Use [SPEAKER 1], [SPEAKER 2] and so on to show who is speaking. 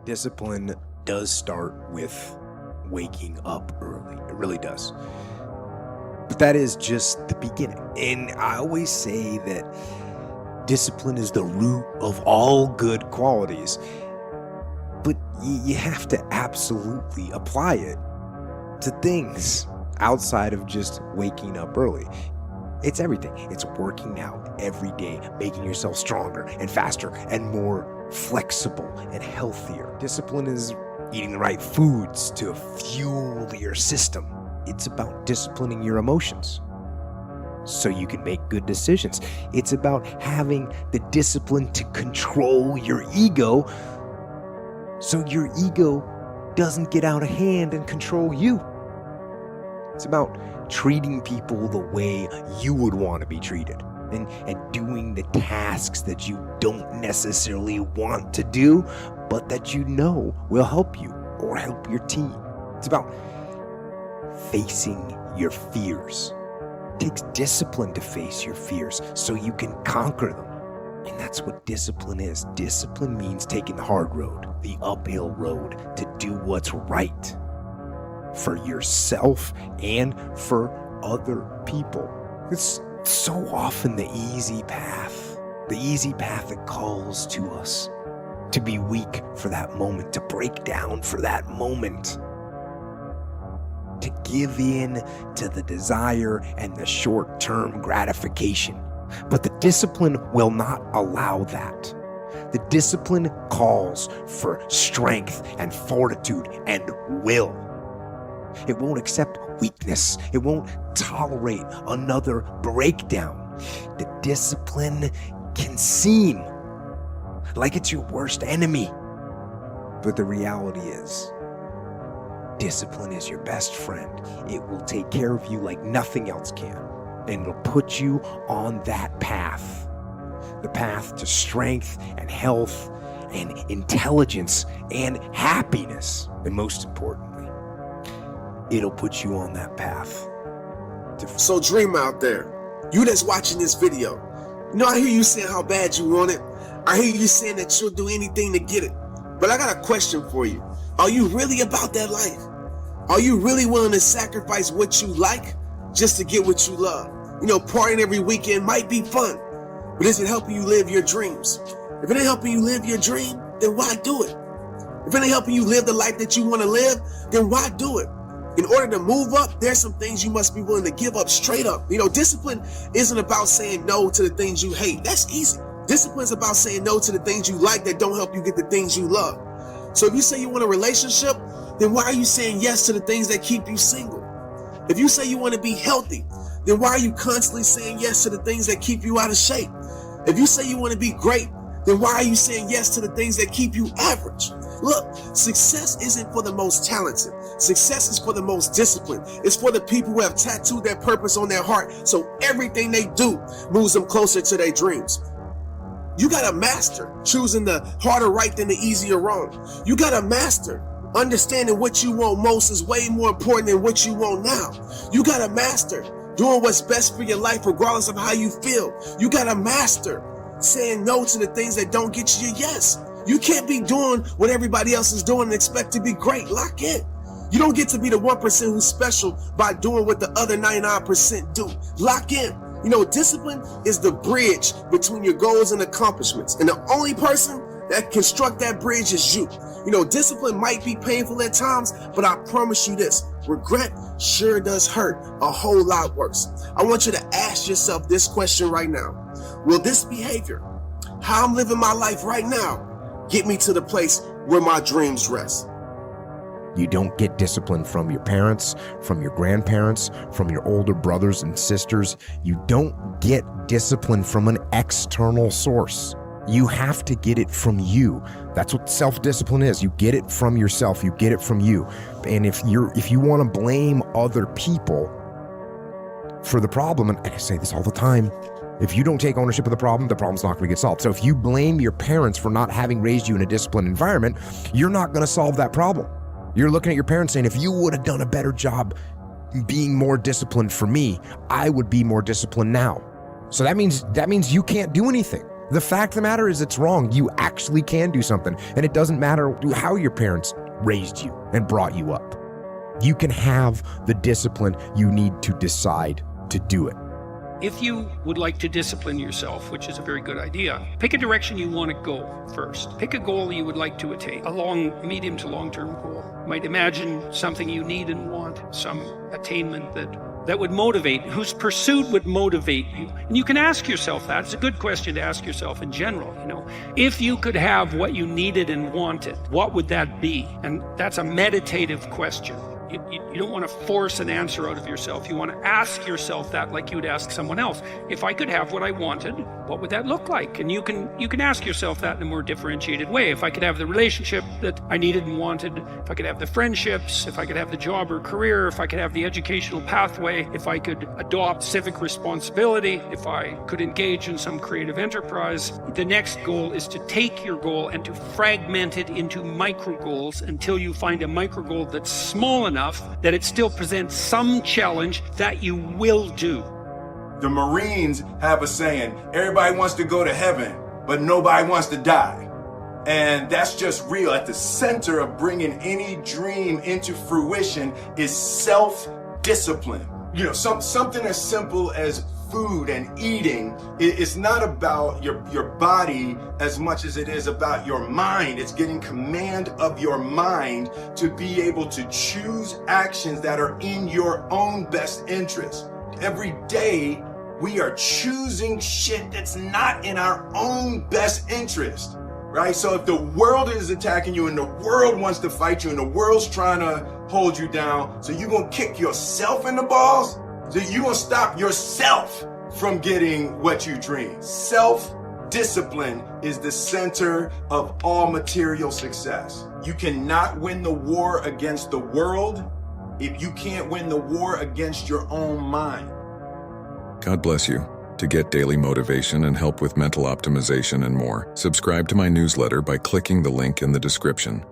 [SPEAKER 1] Discipline does start with waking up early. It really does. But that is just the beginning. And I always say that discipline is the root of all good qualities. But you have to absolutely apply it to things outside of just waking up early. It's everything. It's working out every day, making yourself stronger and faster and more flexible and healthier. Discipline is eating the right foods to fuel your system. It's about disciplining your emotions so you can make good decisions. It's about having the discipline to control your ego so your ego doesn't get out of hand and control you. It's about treating people the way you would want to be treated and doing the tasks that you don't necessarily want to do, but that you know will help you or help your team. It's about facing your fears. It takes discipline to face your fears so you can conquer them. And that's what discipline is. Discipline means taking the hard road, the uphill road, to do what's right for yourself and for other people. It's so often the easy path that calls to us to be weak for that moment, to break down for that moment, to give in to the desire and the short-term gratification. But the discipline will not allow that. The discipline calls for strength and fortitude and will. It won't accept weakness. It won't tolerate another breakdown. The discipline can seem like it's your worst enemy. But the reality is, discipline is your best friend. It will take care of you like nothing else can. And it'll put you on that path. The path to strength and health and intelligence and happiness. And most importantly, it'll put you on that path.
[SPEAKER 2] So dreamer out there, you that's watching this video, I hear you saying how bad you want it. I hear you saying that you'll do anything to get it. But I got a question for you. Are you really about that life? Are you really willing to sacrifice what you like just to get what you love? Partying every weekend might be fun, but is it helping you live your dreams? If it ain't helping you live your dream, then why do it? If it ain't helping you live the life that you want to live, then why do it? In order to move up, there's some things you must be willing to give up straight up. Discipline isn't about saying no to the things you hate. That's easy. Discipline is about saying no to the things you like that don't help you get the things you love. So if you say you want a relationship, then why are you saying yes to the things that keep you single? If you say you want to be healthy, then why are you constantly saying yes to the things that keep you out of shape? If you say you want to be great, then why are you saying yes to the things that keep you average? Look, success isn't for the most talented. Success is for the most disciplined. It's for the people who have tattooed their purpose on their heart, so everything they do moves them closer to their dreams. You gotta master choosing the harder right than the easier wrong. You gotta master understanding what you want most is way more important than what you want now. You gotta master doing what's best for your life regardless of how you feel. You gotta master saying no to the things that don't get you a yes. You can't be doing what everybody else is doing and expect to be great. Lock in. You don't get to be the 1% who's special by doing what the other 99% do. Lock in. Discipline is the bridge between your goals and accomplishments. And the only person that can construct that bridge is you. Discipline might be painful at times, but I promise you this, regret sure does hurt a whole lot worse. I want you to ask yourself this question right now. Will this behavior, how I'm living my life right now, get me to the place where my dreams rest?
[SPEAKER 1] You don't get discipline from your parents, from your grandparents, from your older brothers and sisters. You don't get discipline from an external source. You have to get it from you. That's what self-discipline is. You get it from yourself. You get it from you. And if you want to blame other people for the problem, and I say this all the time, if you don't take ownership of the problem's not going to get solved. So if you blame your parents for not having raised you in a disciplined environment, you're not going to solve that problem. You're looking at your parents saying, if you would have done a better job being more disciplined for me, I would be more disciplined now. So that means you can't do anything. The fact of the matter is it's wrong. You actually can do something. And it doesn't matter how your parents raised you and brought you up. You can have the discipline you need to decide to do it.
[SPEAKER 3] If you would like to discipline yourself, which is a very good idea, pick a direction you want to go first. Pick a goal you would like to attain, a medium to long-term goal. You might imagine something you need and want, some attainment that would motivate, whose pursuit would motivate you. And you can ask yourself that. It's a good question to ask yourself in general, If you could have what you needed and wanted, what would that be? And that's a meditative question. You don't want to force an answer out of yourself. You want to ask yourself that like you would ask someone else. If I could have what I wanted, what would that look like? And you can ask yourself that in a more differentiated way. If I could have the relationship that I needed and wanted, if I could have the friendships, if I could have the job or career, if I could have the educational pathway, if I could adopt civic responsibility, if I could engage in some creative enterprise, the next goal is to take your goal and to fragment it into micro goals until you find a micro goal that's small enough that it still presents some challenge that you will do.
[SPEAKER 4] The Marines have a saying, everybody wants to go to heaven, but nobody wants to die. And that's just real. At the center of bringing any dream into fruition is self-discipline. Something as simple as food and eating. It's not about your body as much as it is about your mind. It's getting command of your mind to be able to choose actions that are in your own best interest. Every day, we are choosing shit that's not in our own best interest, right? So if the world is attacking you and the world wants to fight you and the world's trying to hold you down, so you're going to kick yourself in the balls? So you're going to stop yourself from getting what you dream. Self-discipline is the center of all material success. You cannot win the war against the world if you can't win the war against your own mind.
[SPEAKER 5] God bless you. To get daily motivation and help with mental optimization and more, subscribe to my newsletter by clicking the link in the description.